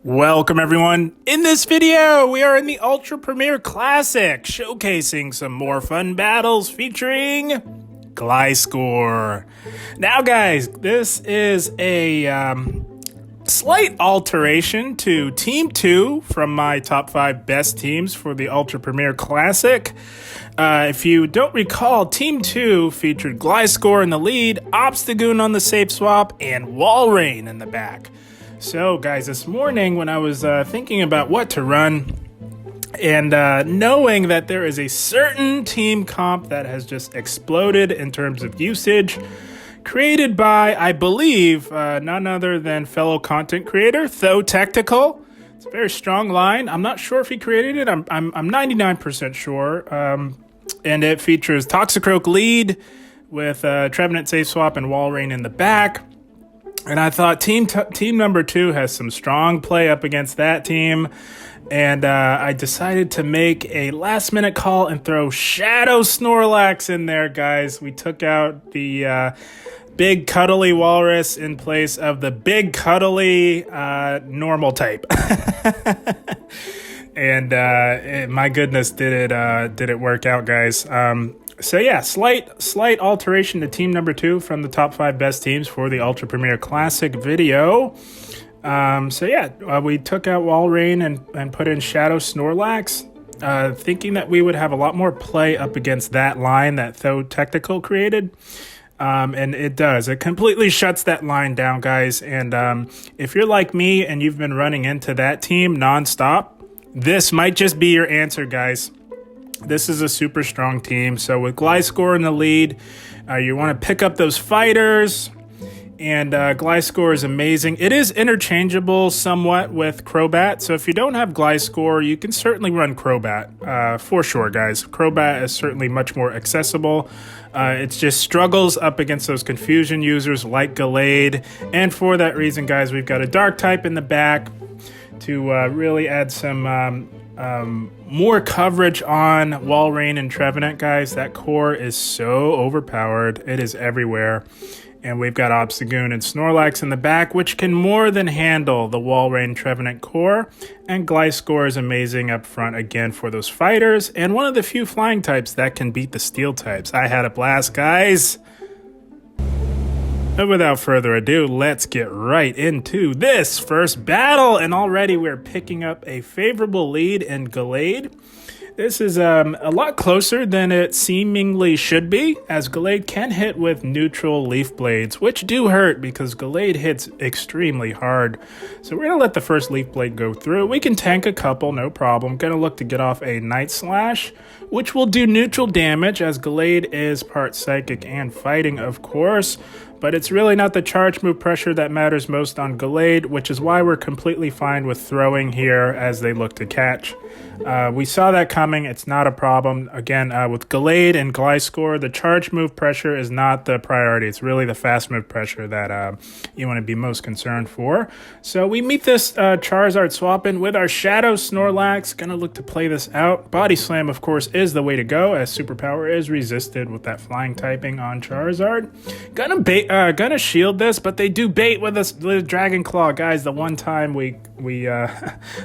Welcome everyone. In this video, we are in the Ultra Premier Classic, showcasing some more fun battles featuring Gliscor. Now guys, this is a slight alteration to Team 2 from my top 5 best teams for the Ultra Premier Classic. If you don't recall, Team 2 featured Gliscor in the lead, Obstagoon on the safe swap, and Walrein in the back. So guys, this morning when I was thinking about what to run, and knowing that there is a certain team comp that has just exploded in terms of usage, created by, I believe, none other than fellow content creator, Tho Tactical. It's a very strong line. I'm not sure if he created it. I'm 99% sure. And it features Toxicroak lead with Trevenant safe swap and Walrein in the back. And I thought team number 2 has some strong play up against that team. And I decided to make a last minute call and throw Shadow Snorlax in there, guys. We took out the big cuddly walrus in place of the big cuddly normal type. And my goodness, did it work out, guys. So yeah, slight alteration to team number 2 from the top 5 best teams for the Ultra Premier Classic video. So yeah, we took out Walrein and put in Shadow Snorlax, thinking that we would have a lot more play up against that line that Tho Tactical created. And it does. It completely shuts that line down, guys. And if you're like me and you've been running into that team nonstop, this might just be your answer, guys. This is a super strong team. So with Gliscor in the lead, you want to pick up those fighters. And Gliscor is amazing. It is interchangeable somewhat with Crobat. So if you don't have Gliscor, you can certainly run Crobat for sure, guys. Crobat is certainly much more accessible. It just struggles up against those confusion users like Gallade. And for that reason, guys, we've got a Dark type in the back to really add some more coverage on Walrein and Trevenant, guys. That core is so overpowered. It is everywhere. And we've got Obstagoon and Snorlax in the back, which can more than handle the Walrein Trevenant core. And Gliscor is amazing up front again for those fighters. And one of the few flying types that can beat the steel types. I had a blast, guys. But without further ado, let's get right into this first battle. And already we're picking up a favorable lead in Gallade. This is a lot closer than it seemingly should be, as Gallade can hit with neutral leaf blades, which do hurt because Gallade hits extremely hard. So we're going to let the first leaf blade go through. We can tank a couple, no problem. Going to look to get off a Night Slash, which will do neutral damage, as Gallade is part psychic and fighting, of course. But it's really not the charge move pressure that matters most on Gallade, which is why we're completely fine with throwing here as they look to catch. We saw that coming. It's not a problem. Again, with Gallade and Gliscor, the charge move pressure is not the priority. It's really the fast move pressure that you want to be most concerned for. So we meet this Charizard swap in with our Shadow Snorlax. Gonna look to play this out. Body Slam, of course, is the way to go, as Superpower is resisted with that flying typing on Charizard. Gonna shield this, but they do bait with us the Dragon Claw, guys. The one time we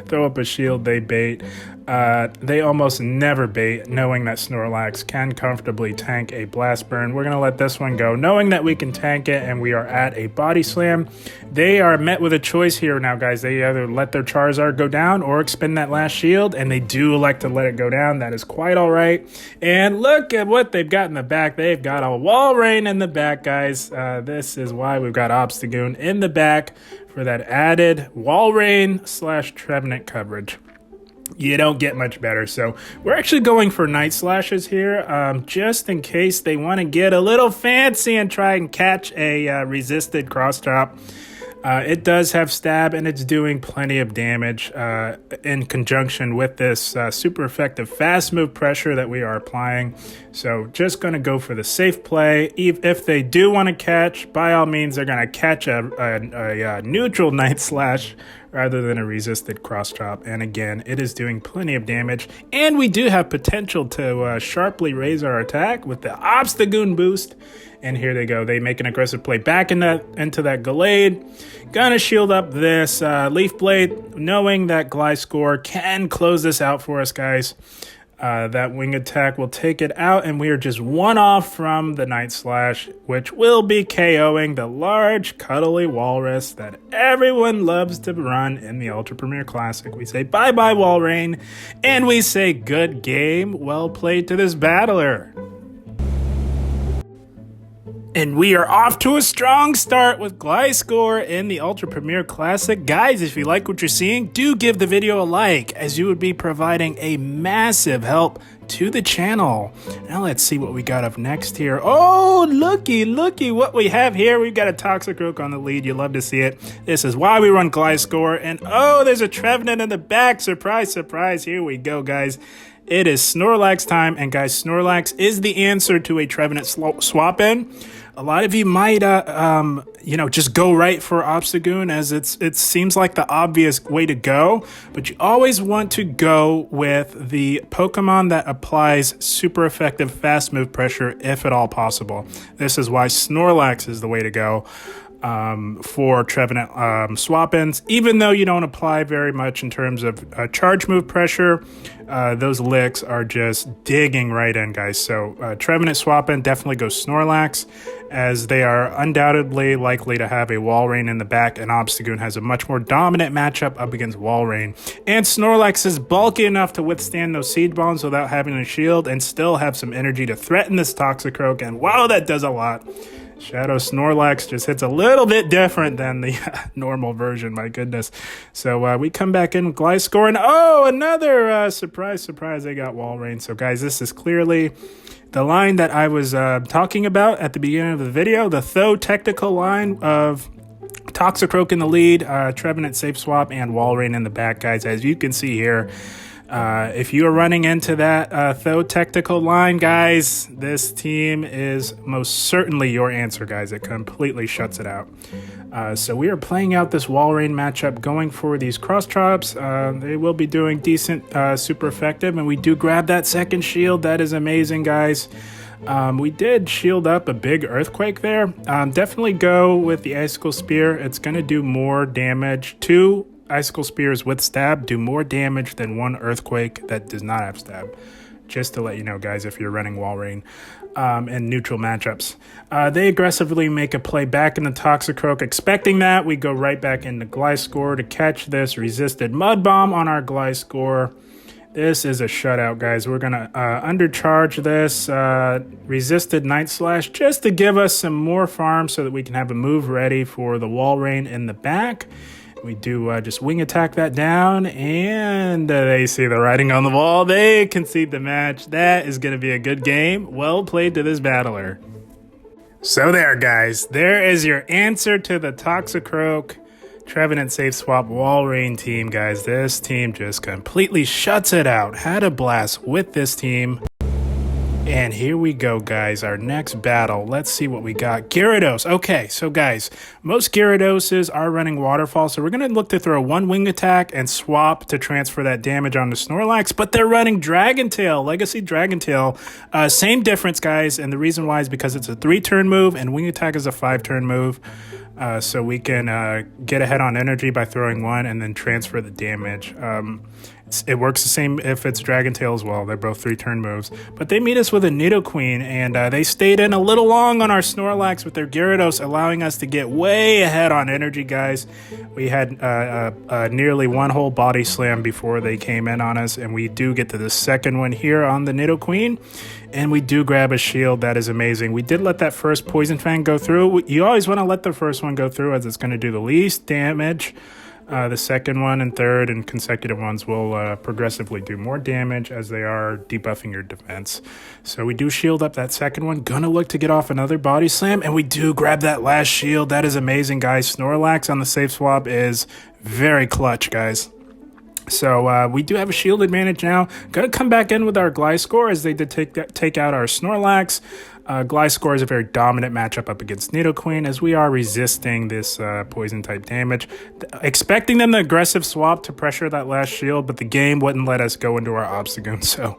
throw up a shield, they bait. They almost never bait, knowing that Snorlax can comfortably tank a Blast Burn. We're gonna let this one go, knowing that we can tank it, and we are at a Body Slam. They are met with a choice here now, guys. They either let their Charizard go down or expend that last shield, and they do elect to let it go down. That is quite all right. And look at what they've got in the back. They've got a Walrein in the back, guys. This is why we've got Obstagoon in the back for that added Walrein / Trevenant coverage. You don't get much better. So we're actually going for Night Slashes here, just in case they want to get a little fancy and try and catch a resisted cross chop. It does have stab, and it's doing plenty of damage in conjunction with this super effective fast move pressure that we are applying. So just going to go for the safe play. If they do want to catch, by all means, they're going to catch a neutral Night Slash rather than a resisted cross chop. And again, it is doing plenty of damage. And we do have potential to sharply raise our attack with the Obstagoon boost. And here they go. They make an aggressive play back into that Gallade. Gonna shield up this Leaf Blade, knowing that Gliscor can close this out for us, guys. That wing attack will take it out, and we are just one off from the Night Slash, which will be KOing the large, cuddly walrus that everyone loves to run in the Ultra Premier Classic. We say bye-bye, Walrein, and we say good game, well played to this battler. And we are off to a strong start with Gliscor in the Ultra Premier Classic. Guys, if you like what you're seeing, do give the video a like, as you would be providing a massive help to the channel. Now let's see what we got up next here. Oh, looky what we have here. We've got a Toxicroak on the lead. You love to see it. This is why we run Gliscor. And oh, there's a Trevenant in the back. Surprise, surprise. Here we go, guys. It is Snorlax time, and guys, Snorlax is the answer to a Trevenant swap in. A lot of you might, just go right for Obstagoon, as it seems like the obvious way to go, but you always want to go with the Pokemon that applies super effective fast move pressure, if at all possible. This is why Snorlax is the way to go for Trevenant swap-ins. Even though you don't apply very much in terms of charge move pressure, those licks are just digging right in, guys. So Trevenant swap-in, definitely go Snorlax, as they are undoubtedly likely to have a Walrein in the back, and Obstagoon has a much more dominant matchup up against Walrein. And Snorlax is bulky enough to withstand those Seed Bombs without having a shield and still have some energy to threaten this Toxicroak, and wow, that does a lot. Shadow Snorlax just hits a little bit different than the normal version, my goodness. So we come back in with Gliscor, and oh, another surprise, they got Walrein. So guys, this is clearly the line that I was talking about at the beginning of the video, the Tho technical line of Toxicroak in the lead, Trevenant safe swap, and Walrein in the back, guys. As you can see here, if you are running into that Tho technical line, guys, this team is most certainly your answer, guys. It completely shuts it out. So we are playing out this Walrein matchup, going for these cross chops. They will be doing decent, super effective, and we do grab that second shield. That is amazing, guys. We did shield up a big Earthquake there. Definitely go with the Icicle Spear. It's going to do more damage. 2 Icicle Spears with stab do more damage than 1 Earthquake that does not have stab. Just to let you know, guys, if you're running Walrein in neutral matchups. They aggressively make a play back in the Toxicroak. Expecting that, we go right back into Gliscor to catch this resisted Mud Bomb on our Gliscor. This is a shutout, guys. We're going to undercharge this resisted Night Slash just to give us some more farm so that we can have a move ready for the Walrein in the back. We do just wing attack that down, and they see the writing on the wall. They concede the match. That is going to be a good game. Well played to this battler. So there, guys. There is your answer to the Toxicroak Trevenant safe swap Walrein team, guys. This team just completely shuts it out. Had a blast with this team. And here we go, guys, our next battle. Let's see what we got. Gyarados. Okay, so guys, most Gyaradoses are running Waterfall, so we're going to look to throw 1 wing attack and swap to transfer that damage onto Snorlax, but they're running Dragon Tail, Legacy Dragon Tail. Same difference, guys, and the reason why is because it's a 3-turn move and wing attack is a 5-turn move. So we can get ahead on energy by throwing 1 and then transfer the damage. It works the same if it's Dragon Tail as well. They're both 3-turn moves. But they meet us with a Nidoqueen, and they stayed in a little long on our Snorlax with their Gyarados, allowing us to get way ahead on energy, guys. We had nearly 1 whole body slam before they came in on us, and we do get to the second one here on the Nidoqueen. And we do grab a shield. That is amazing. We did let that first Poison Fang go through. You always want to let the first one go through, as it's going to do the least damage. The second one and third and consecutive ones will progressively do more damage as they are debuffing your defense. So we do shield up that second one. Gonna look to get off another body slam, and we do grab that last shield. That is amazing, guys. Snorlax on the safe swap is very clutch, guys. So we do have a shield advantage now. Going to come back in with our Gliscor, as they did take out our Snorlax. Gliscor is a very dominant matchup up against Nidoqueen, as we are resisting this poison type damage. Expecting them to aggressive swap to pressure that last shield, but the game wouldn't let us go into our Obstagoon, so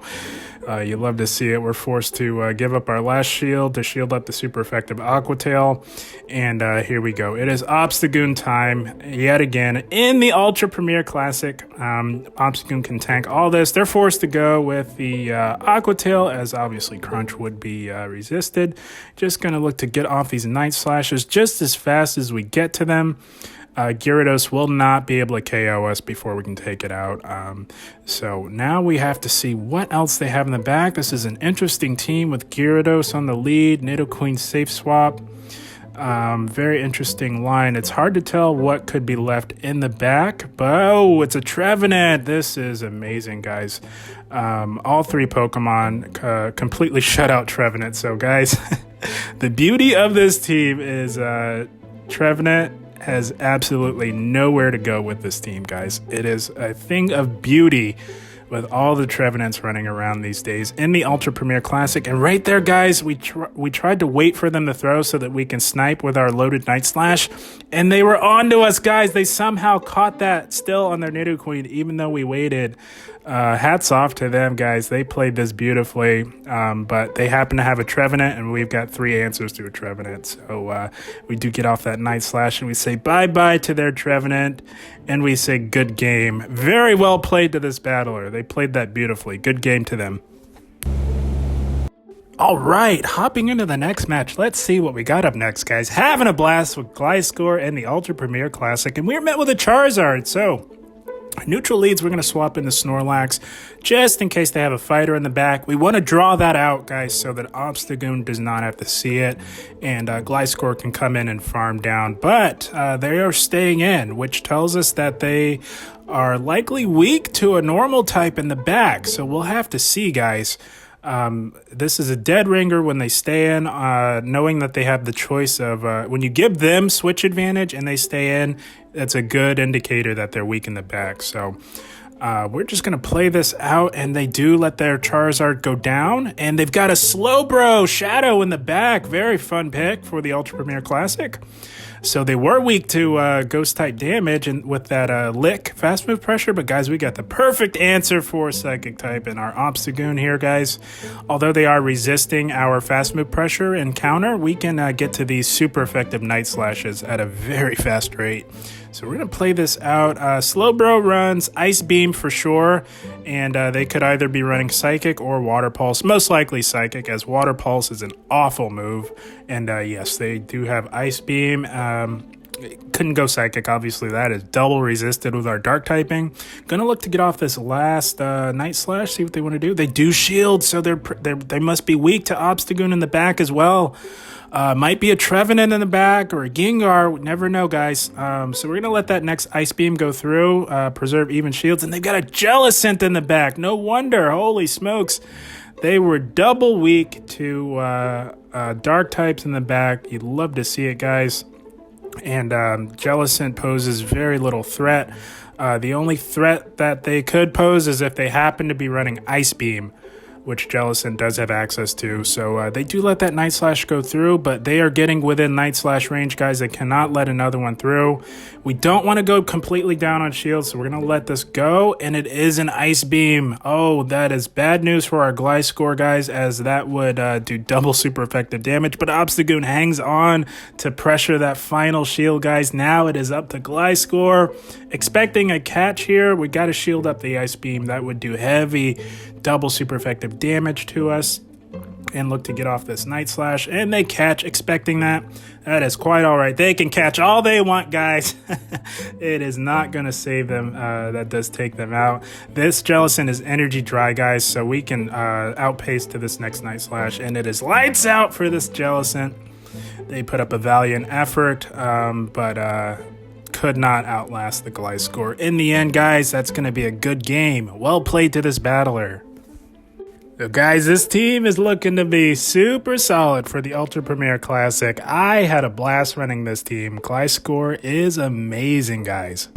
you love to see it. We're forced to give up our last shield to shield up the super effective Aqua Tail. And here we go. It is Obstagoon time yet again in the Ultra Premier Classic. Obstagoon can tank all this. They're forced to go with the Aqua Tail, as obviously Crunch would be resisted. Just going to look to get off these Night Slashes just as fast as we get to them. Gyarados will not be able to KO us before we can take it out. So now we have to see what else they have in the back. This is an interesting team with Gyarados on the lead, Nidoqueen safe swap. Very interesting line. It's hard to tell what could be left in the back, but oh, it's a Trevenant. This is amazing, guys. All three Pokemon completely shut out Trevenant. So guys, the beauty of this team is Trevenant has absolutely nowhere to go with this team, guys. It is a thing of beauty with all the Trevenants running around these days in the Ultra Premier Classic. And right there, guys, we tried to wait for them to throw so that we can snipe with our loaded Night Slash, and they were on to us, guys. They somehow caught that still on their Nidoqueen, even though we waited. Hats off to them, guys. They played this beautifully, but they happen to have a Trevenant, and we've got 3 answers to a Trevenant. So we do get off that Night Slash, and we say bye-bye to their Trevenant, and we say good game. Very well played to this battler. They played that beautifully. Good game to them. All right, hopping into the next match. Let's see what we got up next, guys. Having a blast with Gliscor and the Ultra Premier Classic, and we're met with a Charizard, so neutral leads, we're going to swap into Snorlax just in case they have a fighter in the back. We want to draw that out, guys, so that Obstagoon does not have to see it, and Gliscor can come in and farm down. But they are staying in, which tells us that they are likely weak to a normal type in the back. So we'll have to see, guys. This is a dead ringer when they stay in, knowing that they have the choice of when you give them switch advantage and they stay in, that's a good indicator that they're weak in the back. So we're just going to play this out, and they do let their Charizard go down, and they've got a Slowbro Shadow in the back. Very fun pick for the Ultra Premier Classic. So they were weak to Ghost-type damage and with that Lick fast move pressure. But, guys, we got the perfect answer for Psychic-type in our Obstagoon here, guys. Although they are resisting our fast move pressure and counter, we can get to these super effective Night Slashes at a very fast rate. So we're going to play this out. Slowbro runs Ice Beam for sure, and they could either be running Psychic or Water Pulse. Most likely Psychic, as Water Pulse is an awful move. And yes, they do have Ice Beam. Couldn't go Psychic, obviously. That is double resisted with our Dark typing. Gonna look to get off this last Night Slash, see what they want to do. They do shield, so they must be weak to Obstagoon in the back as well. Might be a Trevenant in the back or a Gengar. Never know, guys. So we're going to let that next Ice Beam go through, preserve even shields. And they've got a Jellicent in the back. No wonder. Holy smokes. They were double weak to Dark types in the back. You'd love to see it, guys. And Jellicent poses very little threat. The only threat that they could pose is if they happen to be running Ice Beam, which Jellicent does have access to. So they do let that Night Slash go through, but they are getting within Night Slash range, guys. They cannot let another one through. We don't want to go completely down on shield, so we're going to let this go, and it is an Ice Beam. Oh, that is bad news for our Gliscor, guys, as that would do double super effective damage, but Obstagoon hangs on to pressure that final shield, guys. Now it is up to Gliscor. Expecting a catch here. We got to shield up the Ice Beam. That would do heavy double super effective damage to us, and look to get off this Night Slash, and they catch, expecting that. That is quite all right. They can catch all they want, guys. It is not going to save them. That does take them out. This Jellicent is energy dry, guys, so we can outpace to this next Night Slash, and it is lights out for this Jellicent. They put up a valiant effort, but could not outlast the Gliscor. In the end, guys, that's going to be a good game. Well played to this battler. So, guys, this team is looking to be super solid for the Ultra Premier Classic. I had a blast running this team. Gliscor is amazing, guys.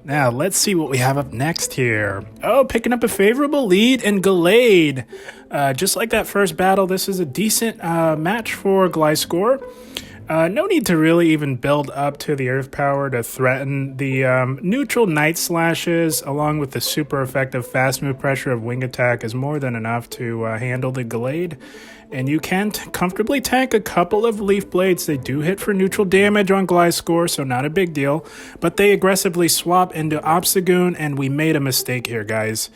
Now, let's see what we have up next here. Oh, picking up a favorable lead in Gallade. Just like that first battle, this is a decent match for Gliscor. No need to really even build up to the Earth Power to threaten the neutral Night Slashes, along with the super effective fast move pressure of Wing Attack is more than enough to handle the Gallade. And you can comfortably tank a couple of Leaf Blades. They do hit for neutral damage on Gliscor, so not a big deal. But they aggressively swap into Obstagoon, and we made a mistake here, guys.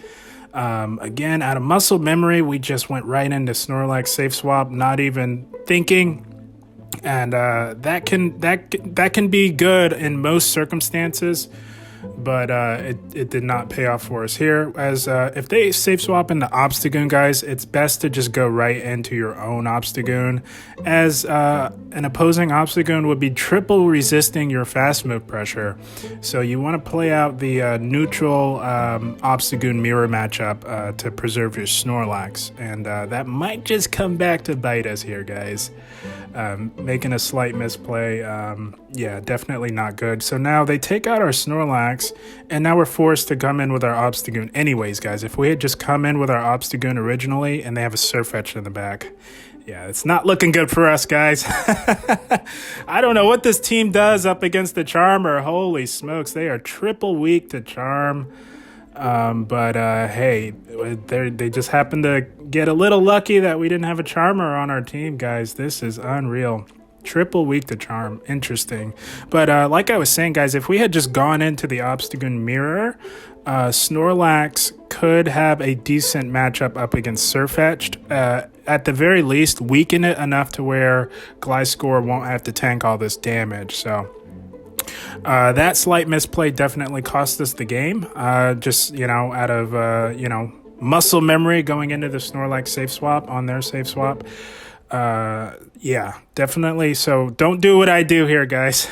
Again, out of muscle memory, we just went right into Snorlax safe swap, not even thinking. And that can be good in most circumstances, but it did not pay off for us here. As if they safe swap into Obstagoon, guys, it's best to just go right into your own Obstagoon, as an opposing Obstagoon would be triple resisting your fast move pressure. So you want to play out the neutral Obstagoon mirror matchup to preserve your Snorlax, and that might just come back to bite us here, guys. Making a slight misplay, yeah, definitely not good. So now they take out our Snorlax, and now we're forced to come in with our Obstagoon anyways, guys. If we had just come in with our Obstagoon originally, and they have a Surfetch in the back, yeah, it's not looking good for us, guys. I don't know what this team does up against the Charmer. Holy smokes, they are triple weak to Charm. But hey, they just happened to get a little lucky that we didn't have a Charmer on our team, guys. This is unreal. Triple weak to Charm. Interesting. But like I was saying, guys, if we had just gone into the Obstagoon mirror, Snorlax could have a decent matchup up against Surfetched. At the very least, weaken it enough to where Gliscor won't have to tank all this damage. So that slight misplay definitely cost us the game. Just, out of, muscle memory going into the Snorlax safe swap on their safe swap. Yeah, definitely. So don't do what I do here, guys.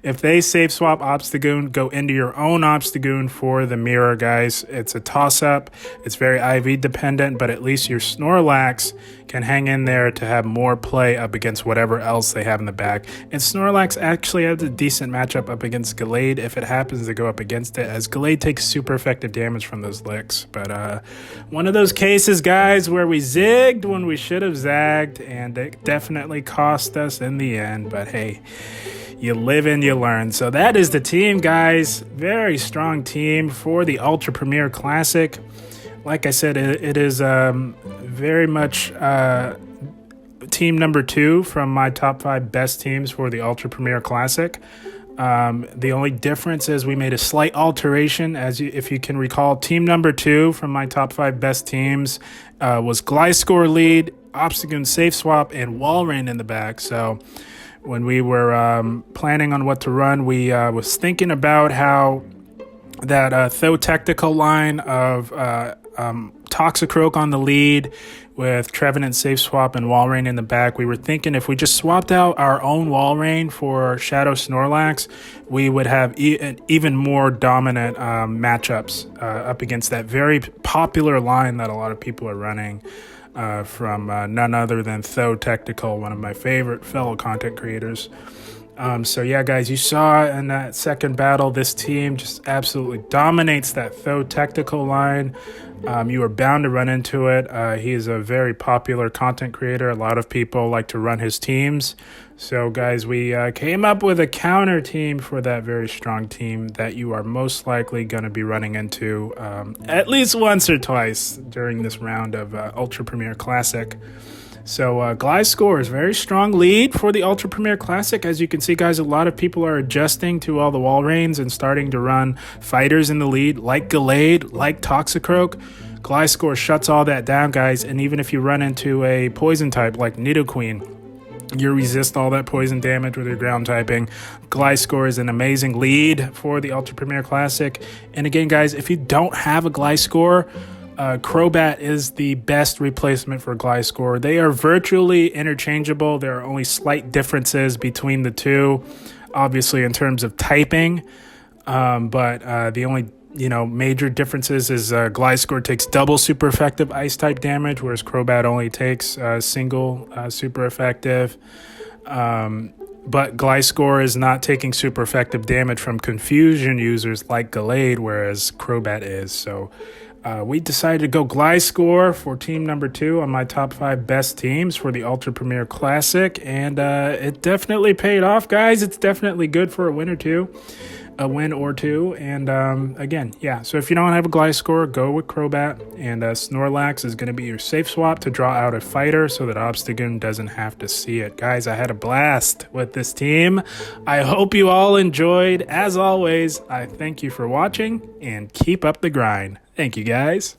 If they safe swap Obstagoon, go into your own Obstagoon for the mirror, guys. It's a toss-up. It's very IV dependent, but at least your Snorlax can hang in there to have more play up against whatever else they have in the back. And Snorlax actually has a decent matchup up against Gallade if it happens to go up against it, as Gallade takes super effective damage from those licks. But one of those cases, guys, where we zigged when we should have zagged, and it definitely cost us in the end. But hey, you live and you learn. So that is the team, guys. Very strong team for the Ultra Premier Classic. Like I said, it is very much team number 2 from my top 5 best teams for the Ultra Premier Classic. The only difference is we made a slight alteration. If you can recall, team number 2 from my top 5 best teams was Gliscor lead, Obstagoon safe swap, and Walrein in the back. So when we were planning on what to run, we was thinking about how that Tho Tactical line of Toxicroak on the lead with Trevenant safe swap and Walrein in the back. We were thinking if we just swapped out our own Walrein for Shadow Snorlax, we would have even more dominant matchups up against that very popular line that a lot of people are running. From none other than Tho Tactical, one of my favorite fellow content creators. So yeah, guys, you saw in that second battle, this team just absolutely dominates that Tho Tactical line. You are bound to run into it. He is a very popular content creator. A lot of people like to run his teams. So guys, we came up with a counter team for that very strong team that you are most likely going to be running into at least once or twice during this round of Ultra Premier Classic. So Gliscor is very strong lead for the Ultra Premier Classic. As you can see, guys, a lot of people are adjusting to all the Walreins and starting to run fighters in the lead, like Gallade, like Toxicroak. Gliscor shuts all that down, guys, and even if you run into a poison type like Nidoqueen, you resist all that poison damage with your ground typing. Gliscor is an amazing lead for the Ultra Premier Classic. And again, guys, if you don't have a Gliscor, Crobat is the best replacement for Gliscor. They are virtually interchangeable. There are only slight differences between the two, obviously in terms of typing. But the only major differences is Gliscor takes double super effective ice type damage, whereas Crobat only takes single super effective. but Gliscor is not taking super effective damage from confusion users like Gallade, whereas Crobat is. So we decided to go Gliscor for team number 2 on my top 5 best teams for the Ultra Premier Classic, and it definitely paid off, guys. It's definitely good for a win or two. And again, yeah, so if you don't have a Gliscor, go with Crobat, and Snorlax is going to be your safe swap to draw out a fighter so that Obstagoon doesn't have to see it. Guys, I had a blast with this team. I hope you all enjoyed. As always, I thank you for watching, and keep up the grind. Thank you, guys.